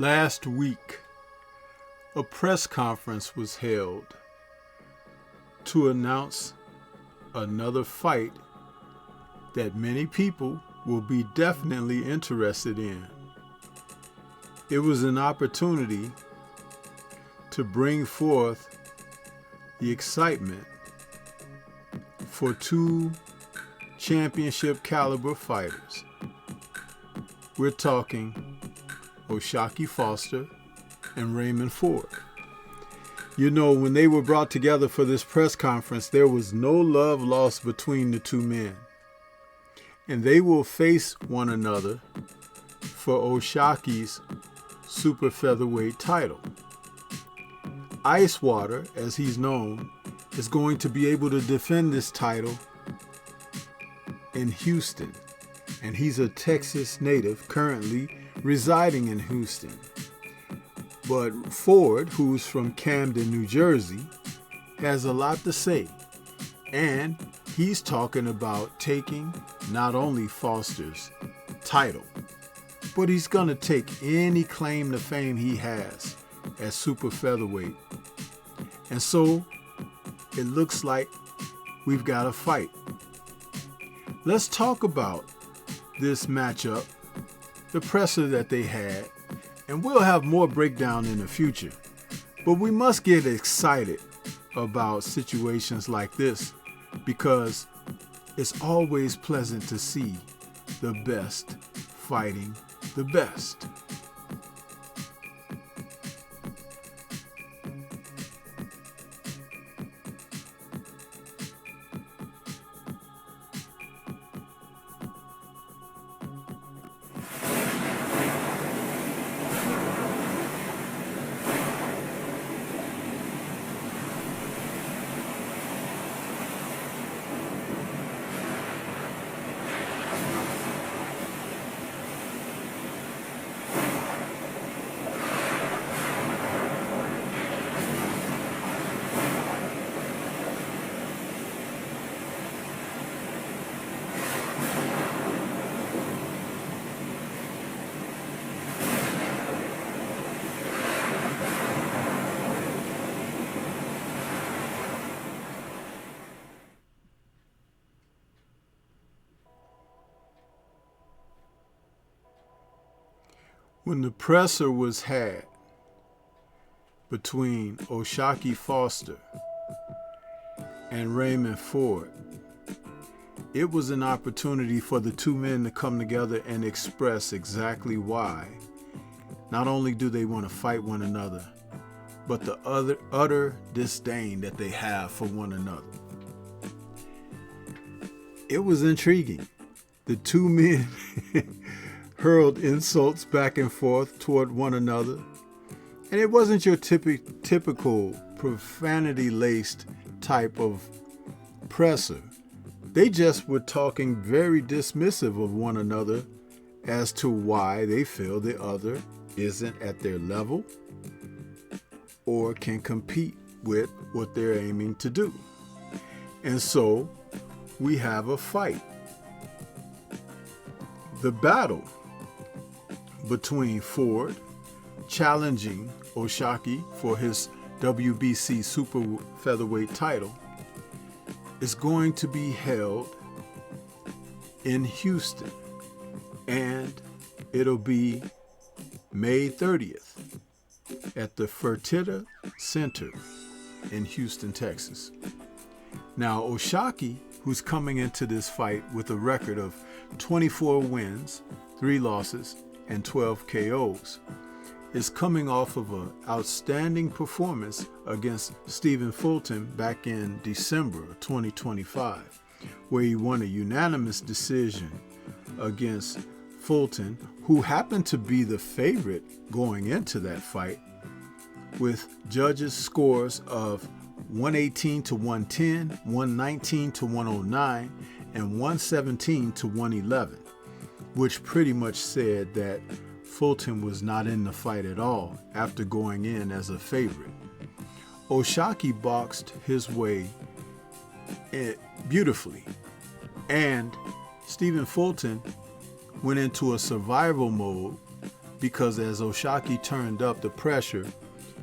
Last week, a press conference was held to announce another fight that many people will be definitely interested in. It was an opportunity to bring forth the excitement for two championship caliber fighters. We're talking O'Shaquie Foster and Raymond Ford. You know, when they were brought together for this press conference, there was no love lost between the two men. And they will face one another for O'Shaquie's super featherweight title. Icewater, as he's known, is going to be able to defend this title in Houston. And he's a Texas native currently residing in Houston. But Ford, who's from Camden, New Jersey, has a lot to say. And he's talking about taking not only Foster's title, but he's going to take any claim to fame he has at super featherweight. And so it looks like we've got a fight. Let's talk about this matchup, the presser that they had, and we'll have more breakdown in the future. But we must get excited about situations like this because it's always pleasant to see the best fighting the best. When the presser was had between O'Shaquie Foster and Raymond Ford, it was an opportunity for the two men to come together and express exactly why. Not only do they want to fight one another, but the utter disdain that they have for one another. It was intriguing. The two men hurled insults back and forth toward one another. And it wasn't your typical profanity-laced type of presser. They just were talking very dismissive of one another as to why they feel the other isn't at their level or can compete with what they're aiming to do. And so we have a fight. The battle between Ford challenging O'Shaquie for his WBC super featherweight title is going to be held in Houston, and it'll be May 30th at the Fertitta Center in Houston, Texas. Now, O'Shaquie, who's coming into this fight with a record of 24 wins, 3 losses, and 12 KOs, is coming off of an outstanding performance against Stephen Fulton back in December of 2025, where he won a unanimous decision against Fulton, who happened to be the favorite going into that fight, with judges' scores of 118 to 110, 119 to 109, and 117 to 111, which pretty much said that Fulton was not in the fight at all after going in as a favorite. O'Shaquie boxed his way beautifully, and Stephen Fulton went into a survival mode because as Oshaki turned up the pressure,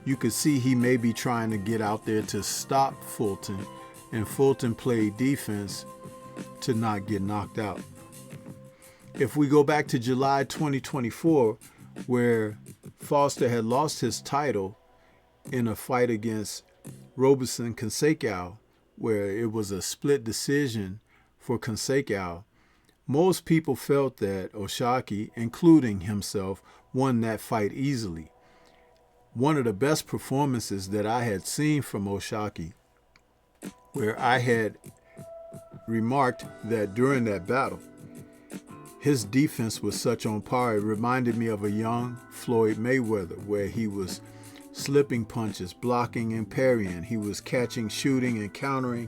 you could see he may be trying to get out there to stop Fulton, and Fulton played defense to not get knocked out. If we go back to July 2024, where Foster had lost his title in a fight against Roberson Consequao, where it was a split decision for Consequao, most people felt that Oshaki, including himself, won that fight easily. One of the best performances that I had seen from Oshaki, where I had remarked that during that battle, his defense was such on par. It reminded me of a young Floyd Mayweather, where he was slipping punches, blocking and parrying. He was catching, shooting, and countering,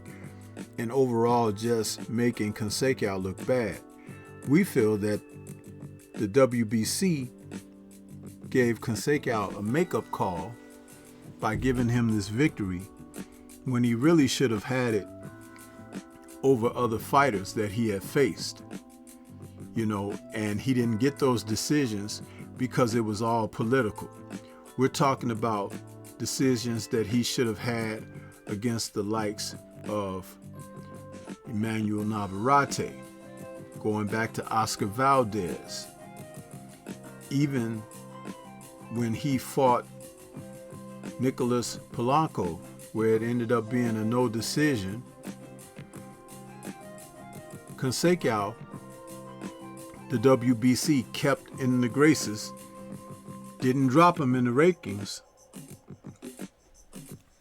and overall just making Consequao look bad. We feel that the WBC gave Consequao a makeup call by giving him this victory when he really should have had it over other fighters that he had faced. And he didn't get those decisions because it was all political. We're talking about decisions that he should have had against the likes of Emmanuel Navarrete, going back to Oscar Valdez. Even when he fought Nicholas Polanco, where it ended up being a no decision, Consequao, the WBC kept in the graces, didn't drop him in the rankings,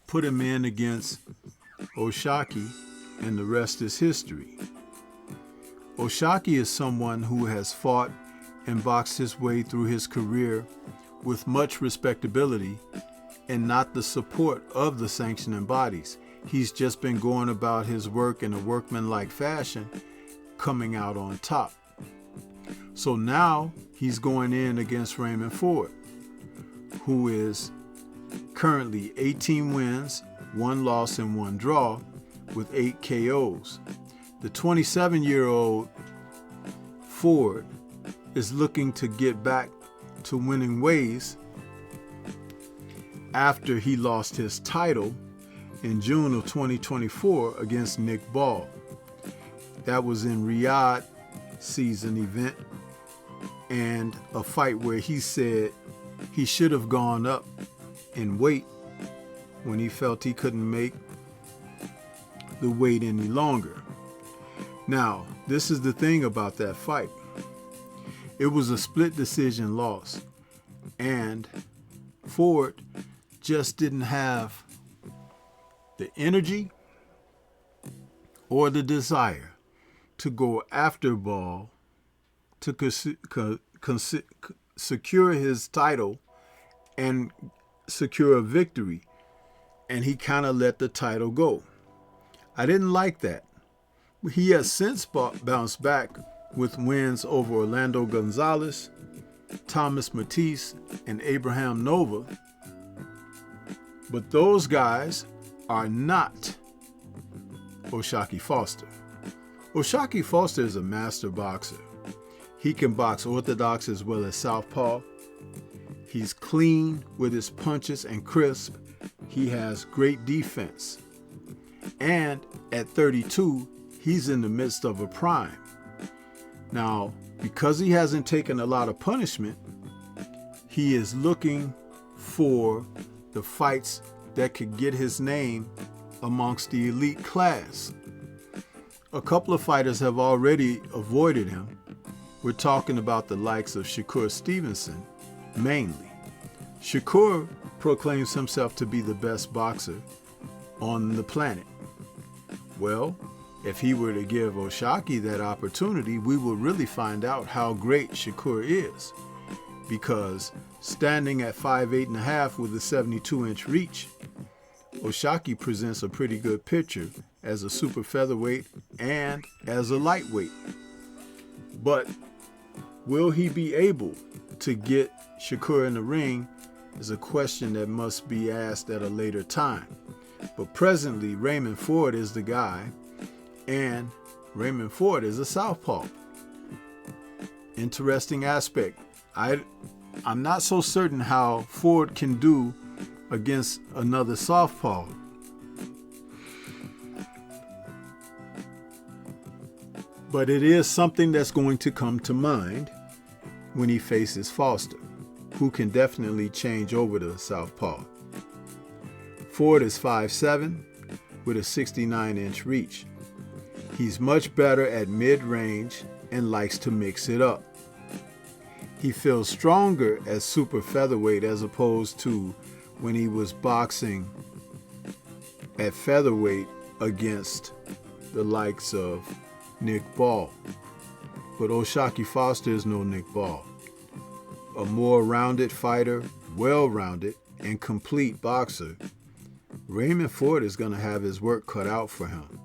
put him in against Oshaki, and the rest is history. Oshaki is someone who has fought and boxed his way through his career with much respectability and not the support of the sanctioning bodies. He's just been going about his work in a workmanlike fashion, coming out on top. So now he's going in against Raymond Ford, who is currently 18 wins, 1 loss, and 1 draw with 8 KOs. The 27-year-old Ford is looking to get back to winning ways after he lost his title in June of 2024 against Nick Ball. That was in Riyadh season event, and a fight where he said he should have gone up in weight when he felt he couldn't make the weight any longer. Now, this is the thing about that fight. It was a split decision loss, and Ford just didn't have the energy or the desire to go after Ball to secure his title and secure a victory, and he kind of let the title go. I didn't like that. He has since bounced back with wins over Orlando Gonzalez, Thomas Matisse, and Abraham Nova, but those guys are not Oshaki Foster. Oshaki Foster is a master boxer. He can box orthodox as well as southpaw. He's clean with his punches and crisp. He has great defense. And at 32, he's in the midst of a prime. Now, because he hasn't taken a lot of punishment, he is looking for the fights that could get his name amongst the elite class. A couple of fighters have already avoided him. We're talking about the likes of Shakur Stevenson, mainly. Shakur proclaims himself to be the best boxer on the planet. Well, if he were to give Oshaki that opportunity, we will really find out how great Shakur is. Because standing at 5'8.5" with a 72-inch reach, Oshaki presents a pretty good picture as a super featherweight and as a lightweight. But will he be able to get Shakur in the ring is a question that must be asked at a later time. But presently, Raymond Ford is the guy, and Raymond Ford is a southpaw. Interesting aspect. I'm not so certain how Ford can do against another southpaw. But it is something that's going to come to mind when he faces Foster, who can definitely change over to southpaw. Ford is 5'7" with a 69-inch reach. He's much better at mid-range and likes to mix it up. He feels stronger as super featherweight as opposed to when he was boxing at featherweight against the likes of Nick Ball. But O'Shaquie Foster is no Nick Ball. A more rounded fighter, well-rounded, and complete boxer, Raymond Ford is going to have his work cut out for him.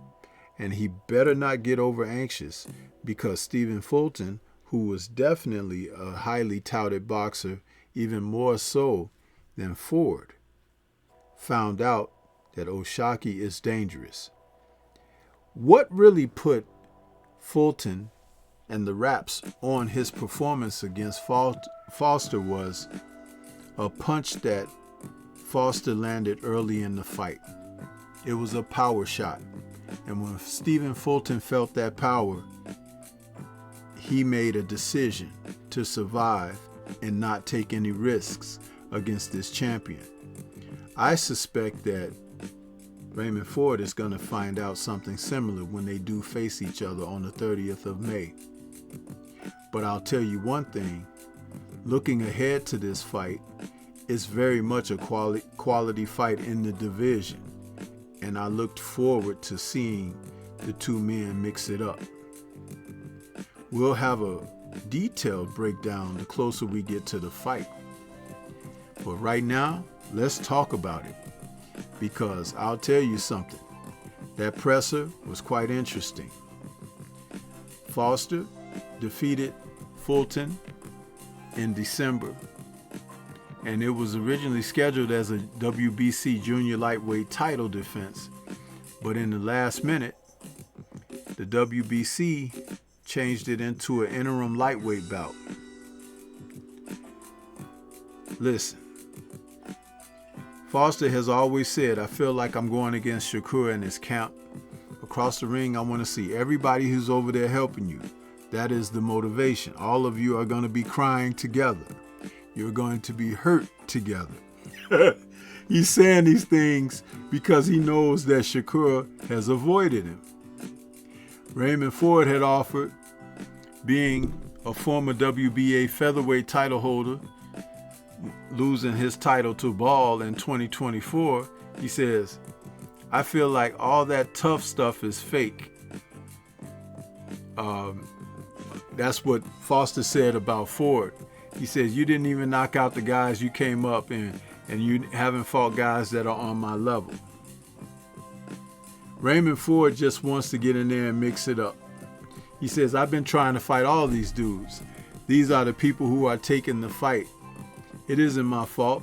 And he better not get over anxious, because Stephen Fulton, who was definitely a highly touted boxer, even more so than Ford, found out that O'Shaquie is dangerous. What really put Fulton and the Raps on his performance against Foster was a punch that Foster landed early in the fight. It was a power shot. And when Stephen Fulton felt that power, he made a decision to survive and not take any risks against this champion. I suspect that Raymond Ford is going to find out something similar when they do face each other on the 30th of May. But I'll tell you one thing, looking ahead to this fight, it's very much a quality fight in the division. And I looked forward to seeing the two men mix it up. We'll have a detailed breakdown the closer we get to the fight. But right now, let's talk about it. Because I'll tell you something, that presser was quite interesting. Foster defeated Fulton in December, and it was originally scheduled as a WBC junior lightweight title defense, but in the last minute, the WBC changed it into an interim lightweight bout. Listen, Foster has always said, I feel like I'm going against Shakur in his camp. Across the ring, I want to see everybody who's over there helping you. That is the motivation. All of you are going to be crying together. You're going to be hurt together. He's saying these things because he knows that Shakur has avoided him. Raymond Ford had offered, being a former WBA featherweight title holder, losing his title to Ball in 2024, he says, I feel like all that tough stuff is fake. That's what Foster said about Ford. He says, you didn't even knock out the guys you came up in, and you haven't fought guys that are on my level. Raymond Ford just wants to get in there and mix it up. He says, I've been trying to fight all these dudes. These are the people who are taking the fight. It isn't my fault.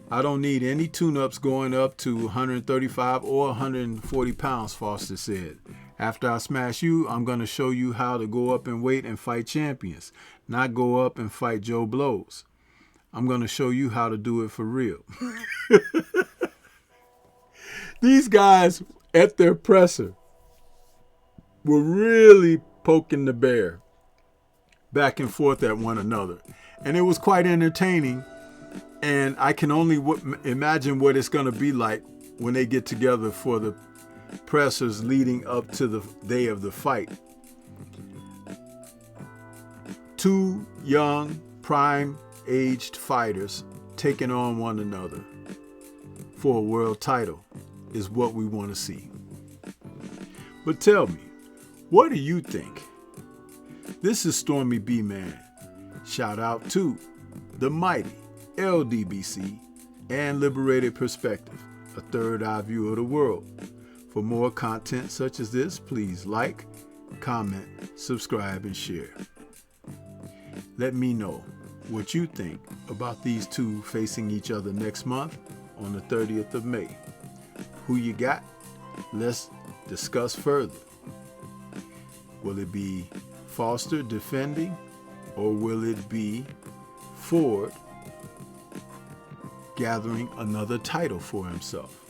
I don't need any tune-ups going up to 135 or 140 pounds, Foster said. After I smash you, I'm going to show you how to go up in weight and fight champions, not go up and fight Joe Blows. I'm going to show you how to do it for real. These guys at their presser were really poking the bear back and forth at one another. And it was quite entertaining. And I can only imagine what it's going to be like when they get together for the pressers leading up to the day of the fight. Two young, prime-aged fighters taking on one another for a world title is what we want to see. But tell me, what do you think? This is Stormy B. Man. Shout out to the mighty LDBC and Liberated Perspective, a third eye view of the world. For more content such as this, please like, comment, subscribe, and share. Let me know what you think about these two facing each other next month on the 30th of May. Who you got? Let's discuss further. Will it be Foster defending Or will it be Ford gathering another title for himself?